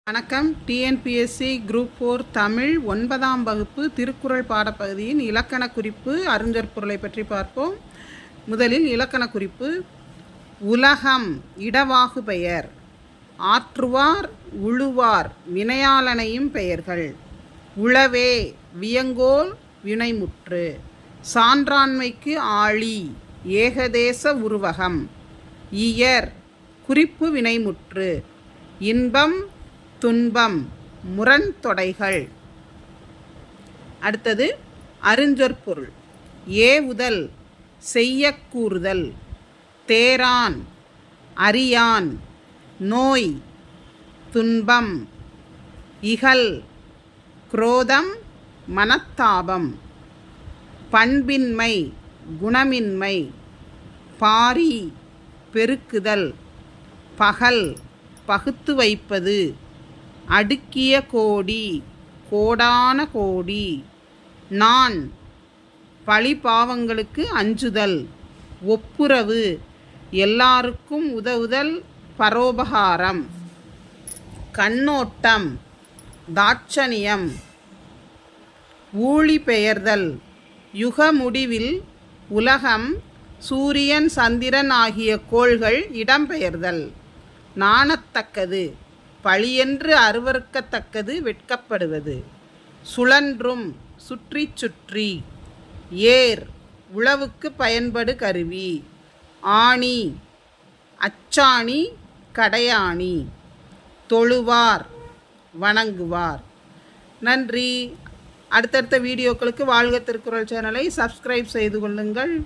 வணக்கம். TNPSC group 4 Tamil 9ஆம் வகுப்பு திருக்குறள் பாடப்பகுதியின் இலக்கண குறிப்பு அறிஞர்பொருளை பற்றி பார்ப்போம். முதலில் இலக்கண குறிப்பு. உலகம் இடவாகு பெயர். ஆற்றுவார் உழுவார் வினையாளனையும் பெயர்கள். உளவே வியங்கோல் வினைமுற்று. சான்றாண்மைக்கு ஆழி ஏகதேச உருவகம். இயர் குறிப்பு வினைமுற்று. இன்பம் துன்பம் முரண் தொடைகள். அடுத்தது அறிஞர்பொருள். ஏவுதல் செய்ய கூறுதல். தேரான் அறியான் நோய் துன்பம். இகல் குரோதம் மனத்தாபம். பண்பின்மை குணமின்மை. பாரி பெருக்குதல். பகல் பகுத்து வைப்பது. அடுக்கிய கோடி கோடான கோடி. நான் பழி பாவங்களுக்கு அஞ்சுதல். ஒப்புரவு எல்லாருக்கும் உதவுதல் பரோபகாரம். கண்ணோட்டம் தாட்சணியம். ஊழி பெயர்தல். யுக முடிவில் உலகம் சூரியன் சந்திரன் ஆகிய கோள்கள் இடம்பெயர்தல். நாணத்தக்கது பழியென்று அருவருக்கத்தக்கது வெட்கப்படுவது. சுழன்றும் சுற்றி சுற்றி. ஏர் உழவுக்கு பயன்படு கருவி. ஆணி அச்சாணி கடையாணி. தொழுவார் வணங்குவார். நன்றி. அடுத்தடுத்த வீடியோக்களுக்கு வாழ்க திருக்குறள் சேனலை சப்ஸ்கிரைப் செய்து கொள்ளுங்கள்.